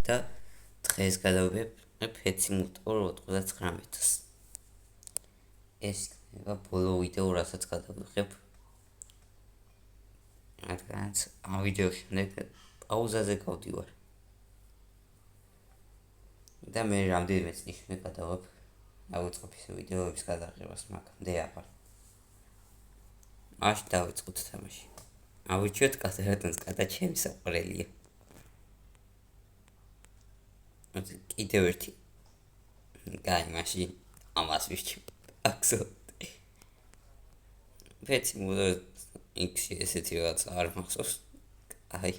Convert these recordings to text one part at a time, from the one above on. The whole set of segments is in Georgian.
და დღეს გადავიღებ ფეციმულტურ 99-ს. ეს იქნება ბოლო ვიდეო, რასაც გადავიღებ. რადგანაც ამ ვიდეოს შემდეგ პაუზაზე გავდივარ. და მე რამდენიმე წლის შემდეგ გადავიღებ დავიწყებ ისე ვიდეოების გადაღებას, მაგამდე აღარ. მაშინ დავიწყოთ თამაში. ავირჩიოთ კატერატონს, კატა ჩემი საყვარელია. კიდევ ერთი. გაი, მაშინ ამას ვირჩევ. აქსო. ფეცი მოდა X ესეთი რაღაც არ მახსოვს. აი.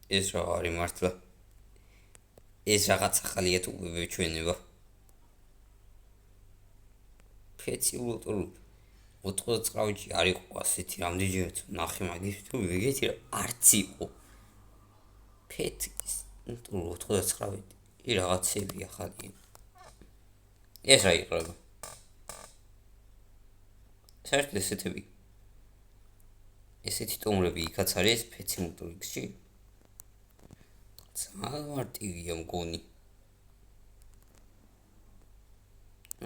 ეს რა არის მართლა. ეს რაღაც ახალია თუ ვეჩვენება. ფეცი ულტურ 99-ში არ იყო ასეთი რამდენჯერმე ნახე მაგის თუ ვეგეთი რა არც იყო. ფეცის 99 რაღაცები ახალია. ეს რა იყრება? საერთოდ ესეთი ტომრები იქაც არის ფეციმულტურ X-ში. მარტივია მგონი.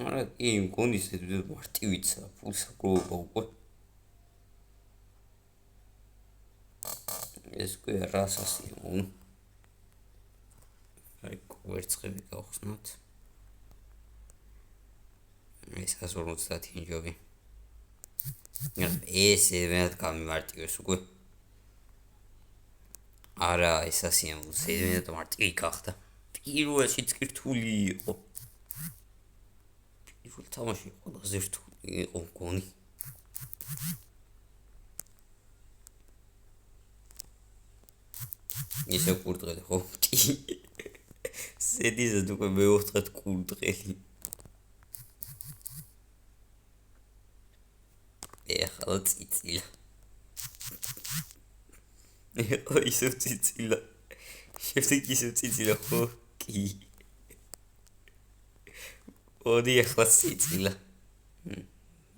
არა, მგონი მარტივიცა, ფულსაგროობა უკვე. ეს კი რასასია, აი, კვერცხები გავხსნათ. ეს 150 ინჯობი. ეს ერთად გამიმარტივეს უკვე. არა, ეს ასია, ზედმეტად მარტივი გახდა. პირველშიც კი რთული იყო. პირველ თამაში ყველაზე რთული იყო მგონი. ისე კურდღელი ხო? ზედიზედ უკვე მეოთხედ კურდღელი. ეხლა ციცილა. ისე ციცილა. შემდეგ ისე ციცილა ხო? კი. ოდი ეხლა ციცილა.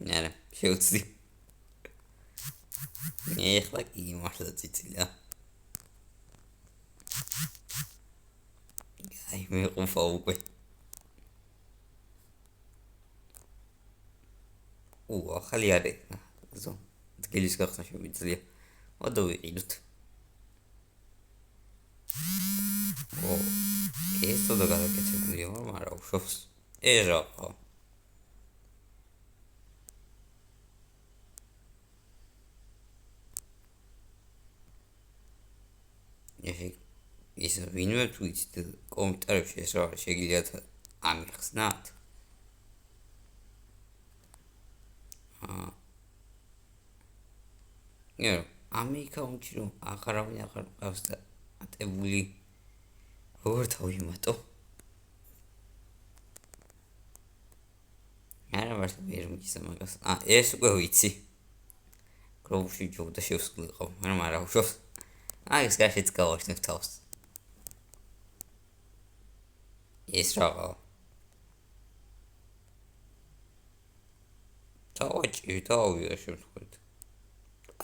არა, შევცი. ეხლა კი მართლა ციცილა. აი მე ყופה უკვე. ახალი არის. ზო, დგელის გახსნა შემიძლია. ოდო ვიყიდოთ. ეს თოდა გადაკეთებულია, მაგრამ უშავს. ეს რა ხო? ეს ვინმე თუ იცით კომენტარებში ეს რა შეგიძლიათ ამიხსნათ? ამ აკაუნტში რომ აღარავინ აღარ მყავს და ატებული როგორ თავიმატო? არა მართლა ვერ მიგისა მაგას. ეს უკვე ვიცი. გროუბში ჯობდა შევსულიყო, მაგრამ არა უშავს. ეს გაშეც გავაშნებ თავს. ეს რა? დავია შემთხვევით.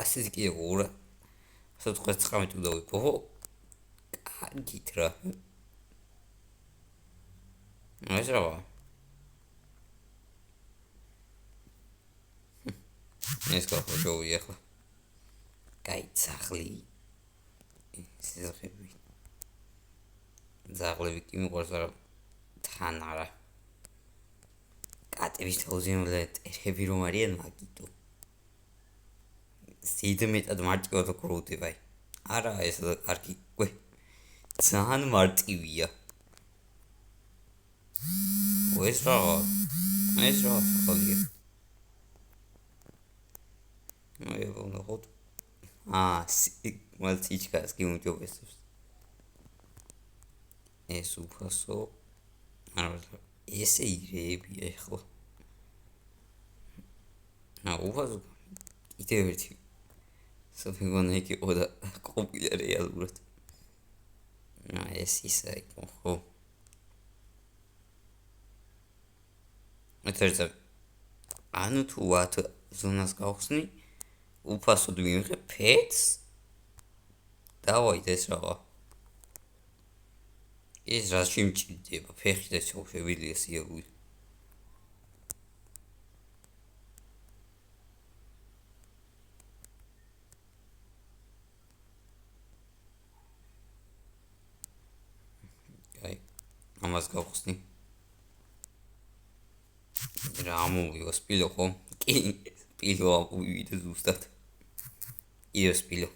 ასეთი კი ურა. 119 დავიპო. კარგით რა. ეს რა? ეს გავხოჯოვი ახლა. კაი, ძაღლი. ზაღლები. ზაღლები კი მიყვარს არა. თან არა. კატების თაუზიანლეთ ერები რომ არიან მაგიტო. ზედმეტად მარტივად გროვდება. არა, ეს კარგი უკვე. ძალიან მარტივია. ეს რა? ეს რა ხალია? აი, უნდა ხოთ. მალტიჩკას გიმუჯობესებს. ეს უფასო. არა, ესე ირებია ახლა. უფასო კიდევ ერთი. საფიგონა იქ იყო და ყოფილა რეალურად. ეს ისა იყო ხო? მეწერზე ანუ თუ ვათ ზონას გავხსნი უფასოდ მივიღე ფეთს დავაი ეს რაღა. ეს რაში მჭირდება? ფეხი და შევიდია სიებული. აი, ამას გავხსნი. რა მოვიო სპილო ხომ? კი, სპილო ავივიდე ზუსტად. იო სპილო.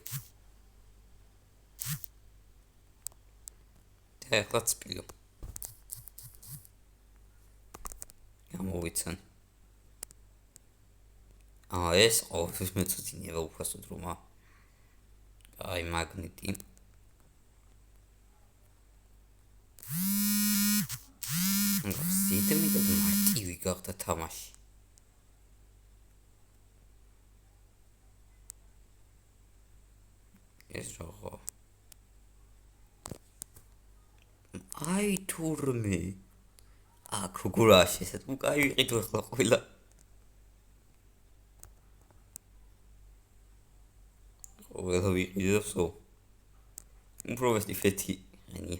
და ახლა სპილო. გამოვიცან. ეს ყოველთვის მეწოდინება უფასოდ რომ აი მაგნიტი. სიტემიტად მარტივი გახდა თამაში. ეს რაღა. აი თურმე. აქ როგორაში ესეთ უკაი ვიყიდ ახლა ყველა. ყველა ვიყიდებსო. უბრალოდ ფეთი ანი.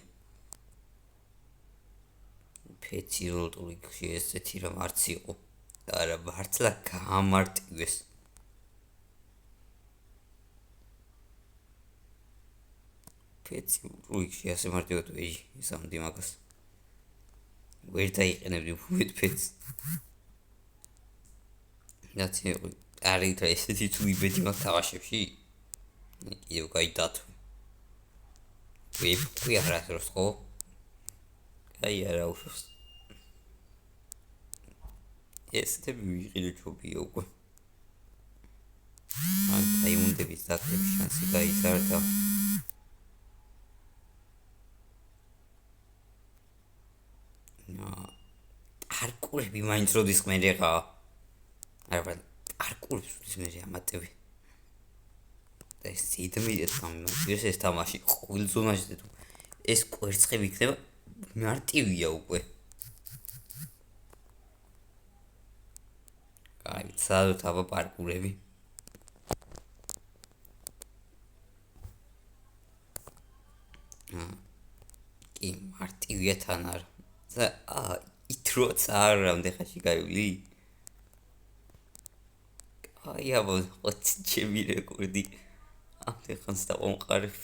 ფეთი როლტურიქში ესეთი რამ არც იყო. და არა მართლა გამარტივეს. ფეთი როლტურიქში ასე მარტივად ვეჟი ისამდი მაგას. ვერ დაიყენებდი უფრო ფეთს. ნაცი არის და ესეთი თუ იბედი მაგ თამაშებში. კიდევ კაი დათვი. ვიფი არა როს ხო? აი არა უშავს. ესეთი ვიყიდე ჩობია უკვე. ან დაიმუნდების დაკრების შანსი გაიზარდა. არკურები მაინც როდის ხმერიღა. არა, არკურებს როდის მე ამატები. და ეს სიდმიდეთ გამიმართეს ეს თამაში ყოველ ზონაში თუ ეს კვერცხები იქნება მარტივია უკვე. აი, სადოთ აბა პარკურები. კი, მარტივია თან არა. ითროც არ რამდენხანში გაივლი. აი, აბა, ოც ჩემი რეკორდი. ამდენხანს დავამყარებ.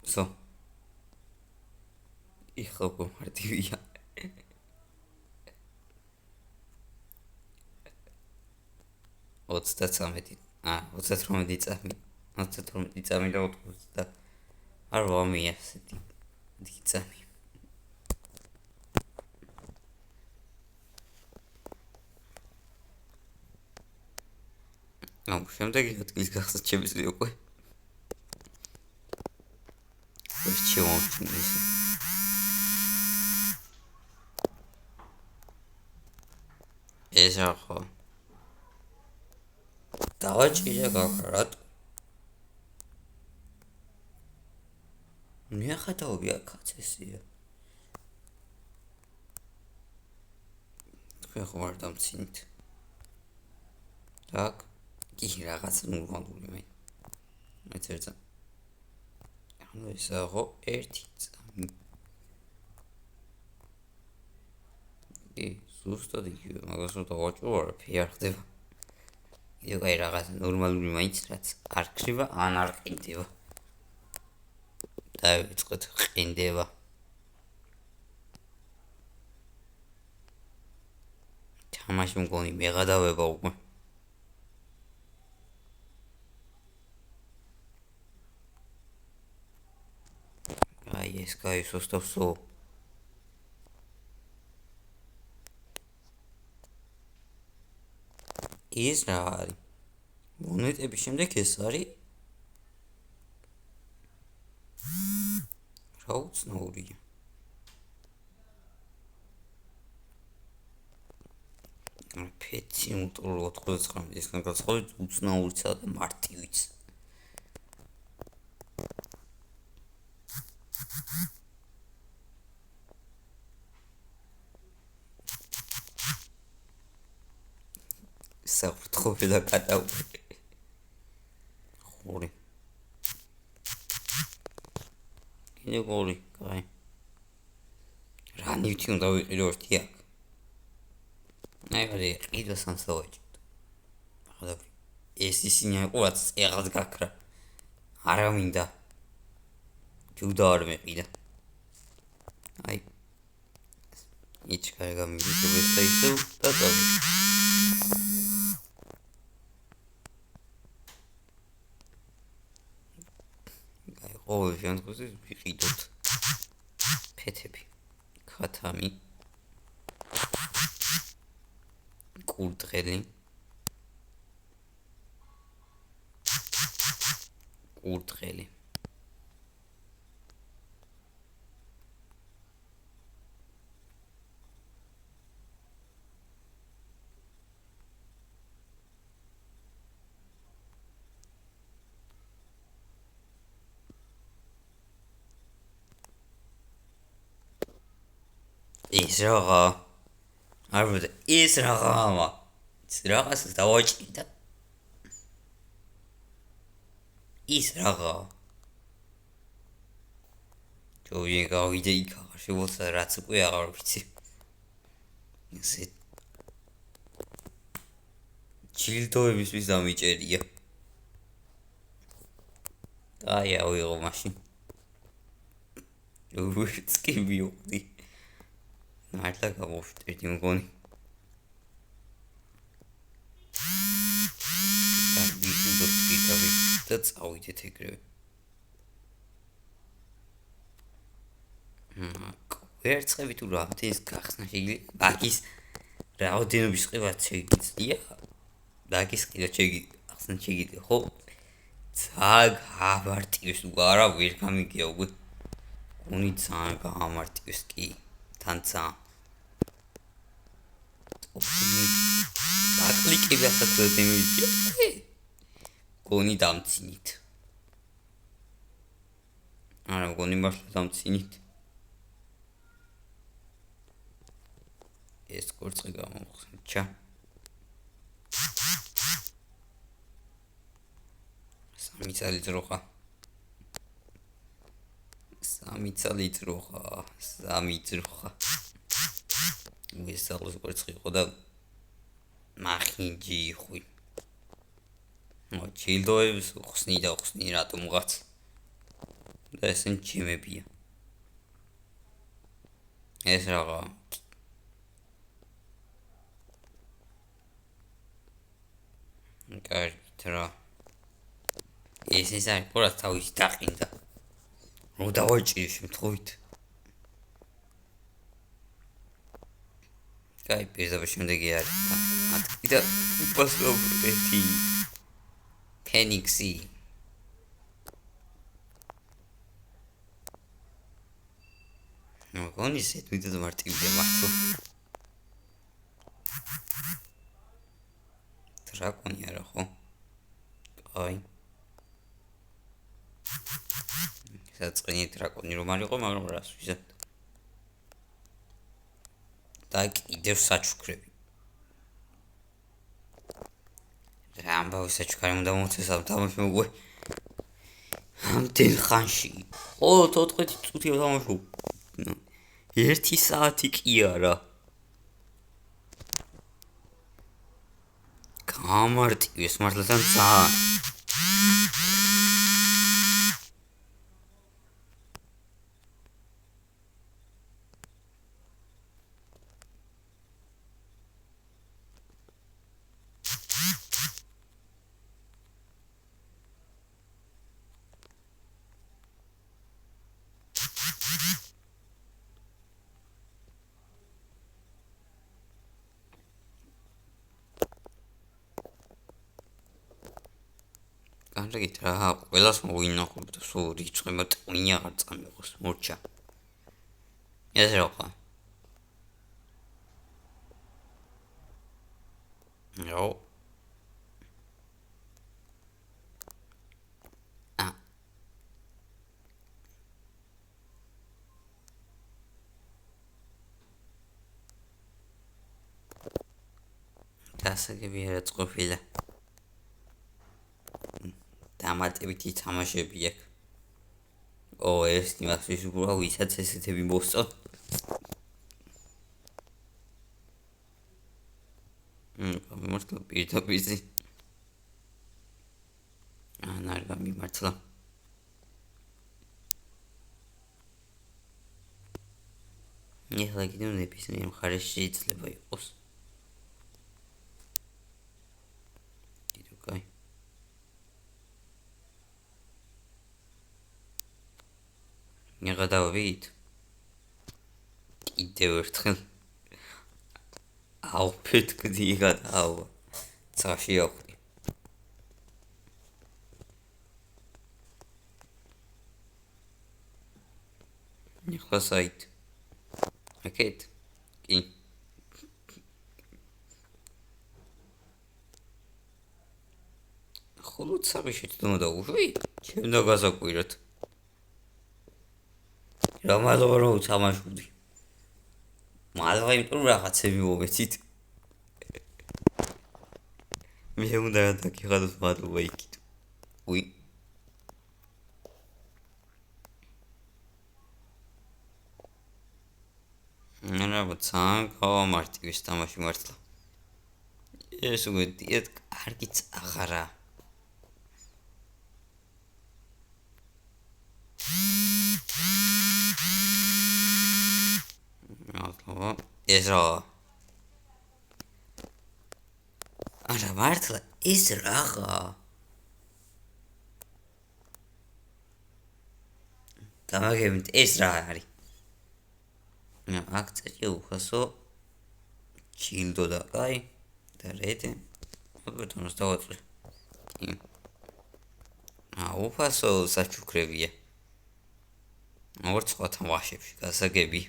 So. Ich habe მარტივია. 33 38 წამი 38 წამი და 90 არ ვამია ასეთი დიდი წამი. შემდეგი ადგილის გახსნა შემიძლია უკვე. ეს შემოვჩინე ისე. ეს ახო. დავაჭირე გაქრათ. მე ხათაობია კაცესია. თქვენ ხომ არ დამცინით. так, კი რაღაც ნორმალური მე. მეწერა. ანუ ეს ახო 1 წამი. ზუსტად იგივე, მაგას რომ დავაჭროვარ, არ ხდება. იქ აი რაღაც ნორმალური მაინც რაც არ ქრება, ან არ ყინდება. დავიწყოთ, ყინდება. თამაში მგონი მეღადავება უკვე. აი ეს გაისოსტავსო. ის რა არის? მონეტების შემდეგ ეს არის? რა უცნაურია. ფეთი მოტორო 99 ისგან გაცხადეთ უცნაურიცა და მარტივიც. საფრთხობე და კატაური. ხური. კიდე გორი, კაი. რა ნივთი უნდა ვიყიდო ერთი აქ. აი, ყიდვა სამსავაჭრო. ახლა ეს ისინი ყურაც ეღად გაქრა. არა მინდა. ჯუდა არ მეყიდა. აი. იჩქარა გამიგებეს და ისევ და წავი. აი, ყოველ შემთხვევაში ვიყიდოთ. ფეთები. ქათამი. კურდღელი. კურდღელი. ის რაღა არ ვიდე ის რაღაცა ის რაღაცას დავაჭირდა ის რაღა ჯოი გავიდე იქ აღარ შემოცა რაც უკვე აღარ ვიცი ესე ჯილდოების ვის დამიჭერია აი ავიღო მაშინ როგორც კი მივხვდი მართლა გამოვშტერდი მგონი და წავიდეთ ეგრევე ვერცხები თუ რამდენის გახსნა შეიძლება ბაგის რაოდენობის ყივაც შეგიძლია ბაგის ყივა გახსნა შეგიძლია ხო ძალიან გამარტივეს უკვე არა ვერ გამიგია უკვე გონი ძალიან გამარტივეს კი თან ძალიან ბაკლიკები ასაკზე დემიჯია გონი დამცინით არა გონი მართლა დამცინით ეს კურწი გამოვხსნჩა სამი წელი ძროხა ეს საღლოს კურწი იყო და მახინჯი ხვი ჩილდოებს ხსნი რატომღაც და ესენ ჩემებია ეს რაღა კარგით რა ეს ის არის პორას თავის დაყინდა რომ დავაჭირო შემთხვევით კაი პირდაპირ შემდეგი არის და უპასუხებელი ფენიქსი მოგონი სეთვიდე მარტივია მართლა დრაკონი არა ხო კაი საწყენი დრაკონი რომ არ იყო მაგრამ რას ვიზეთ და კიდევ საჩუქრები რა ამბავი საჩუქარი უნდა მოწესა თამაში მოგwe ამდენ ხანში ხო 4 წუთია თამაშობ 1 საათი კი არა გამარტივეს მართლა თან ძალიან კარგით რა ყველას მოვინახავ და სულ რიცხვი მოტყნი აღარ წამიღოს მორჩა ეს რა ნო გასაგები არა წყობილა. დამატებითი თამაშები აქვს. ეს იმასთვის უბრალოდ ვისაც ესეთები მოსწონთ. გამიმართლა პირდაპირ. არ გამიმართლა. ეხლა კიდევ ნებისმიერ მხარეში შეიძლება იყოს. კიდევ კაი. ნიღადავით. კიდევ ერთხელ. აუფეთქდი გადაავა. ცაში ახვდი. ეხლა საით. აკეთ. კი. ხოლო ცაბი შეჭდომა და უშვი? ჩემ და გასაკვირად. რა მადლობა რომ თამაშობდი. მადლობა იმიტომ რომ რაღაცები მომეცით. მე უნდა დაგიხადოს მადლობა იქით. უი. ძალიან გავამარტივეს თამაში მართლა. ეს უკვე დიეტ კარგიც აღარა. მადლობა. ეს რა? არა მართლა ეს რაღა? გამაგებინეთ ეს რა არის? აქ წერია უხასო ჩილდო და კაი და რედე ბატონოს დავაწვე. უფასო საჩუქრებია. ორ სხვა თამაშებში გასაგები.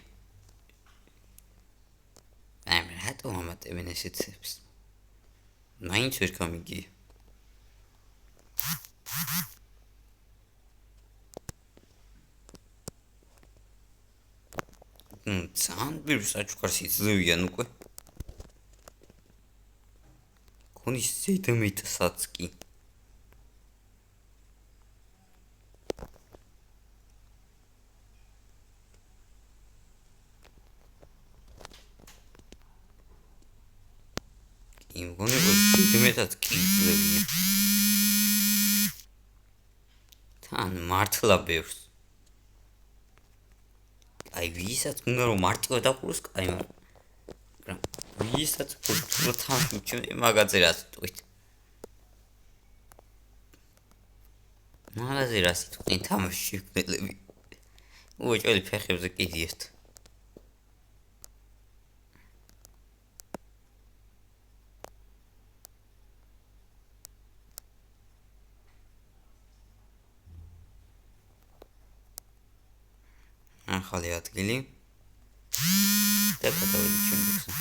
რატომ ამატებენ ესეთებს? მაინც ვერ გამიგია. ძალიან ბევრ საჩუქარს იძლევიან უკვე. ქონის ზედმეტსაც კი. იმგონებას კი იძლევიან. თან მართლა ბევრს. აი ვისაც უნდა რომ მარტივად დაყუროს, კაი მაგრამ ვისაც უფრო თამაში მაგაზე რას თქვით? მაგაზე რას თქვით თამაში გნელები? უეჭველი ფეხებზე კიდიეთ. ახალი ადგილი და გადავედი ჩემზე.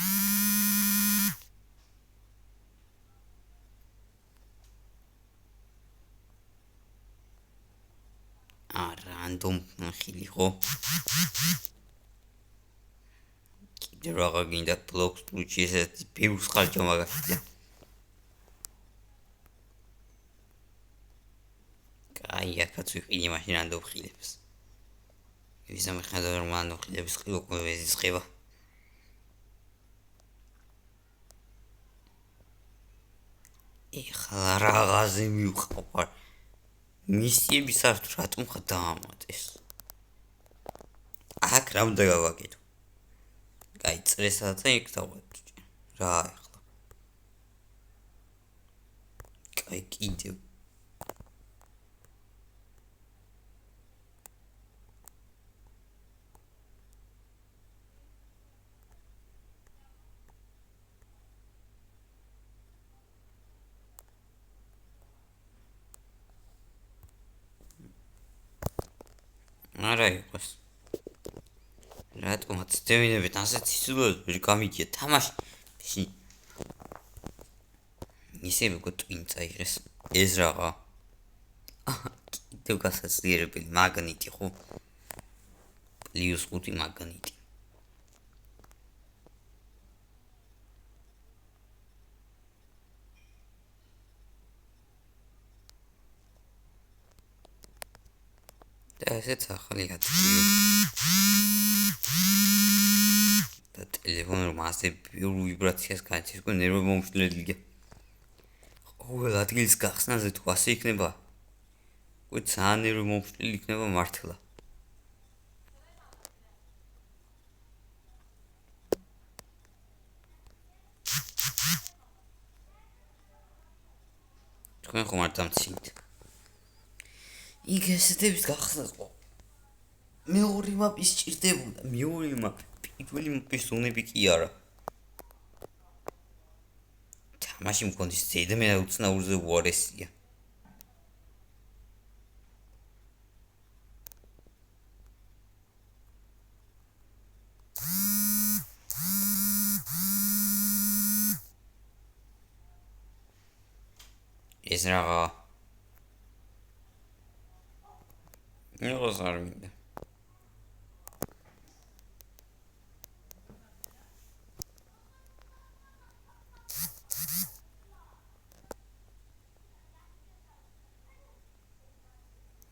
რანდომ ხილი ხო? კიდე რაღა გინდა ბლოკს პუჩი ესეთი ბევრს ხარჯა მაგაშია. კაი აქაც ვიყიდი მაშინ რანდომ ხილებს. ვიზამ ხადა რომ რანდომ ხილების ყიო კვეზის ყება. ეხლა რაღაცზე მივყავარ. მისიების არ თუ რატომ ხა დაამატეს? აქ რა უნდა გავაკეთო? კაი წრესაც იქ დავაჭი. რა ეხლა? კაი კიდევ. არა იყოს. რატომაც დევინებით ასეთ სიცოცხლეში ვერ გამიგია თამაში. ისე მეგო ტვინ წაიღეს. ეს რაღა? კიდევ გასაძლიერებელი მაგნიტი ხო? +5 მაგნიტი. ესეც ახალი ადგილი და ტელეფონი რომ ასე ბევრ ვიბრაციას გააჩენს, უკვე ნერვები მომშლელია. ყოველ ადგილის გახსნაზე თუ ასე იქნება, უკვე ძალიან ნერვი მომშლელი იქნება მართლა. თქვენ ხომ არ დამცინით? იქ ესეთების გახსნას ყო. მეორე მაპის სჭირდებოდა, მეორე მაპი, პირველი მაპის ზონები კი არა. თამაში მქონდეს ზედმე უცნაურზე უარესია. ეს რაღა არ მინდა.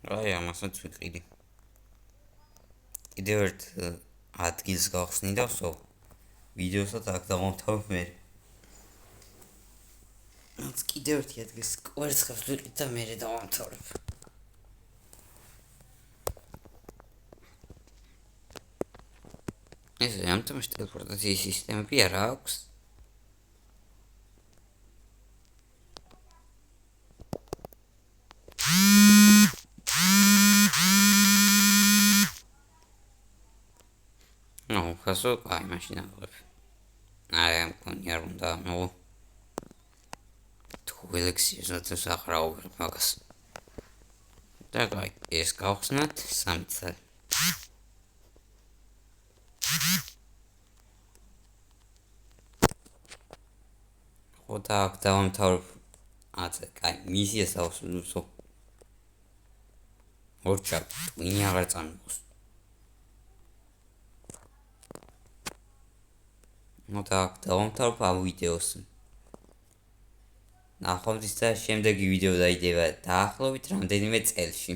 აი ამასაც ვიყიდი. კიდევ ერთ ადგილს გავხსნი და ვსო ვიდეოსაც აქ დავამთავრებ მე. კიდევ ერთი ადგილს კვერცხებს ვიყიდ და მე დავამთავრებ. ეს ამიტომ ტელეპორტაციის სისტემები არ აქვს. ხასო, აი მაშინ აღებ. აი ამ კონი არ უნდა, თუ ელექსირს ნაცვლად აყრავებ მაგას. და აი ეს გავხსნათ 3 წელი. ხო და აქ დავამთავრებ. აი მისიას დავსრულო. ორჩა, ვინი აღარ წამიყოს. და აქ დავამთავრებ ამ ვიდეოს. ნახვამდის და შემდეგი ვიდეო დაიდება დაახლოებით რამდენიმე წელში.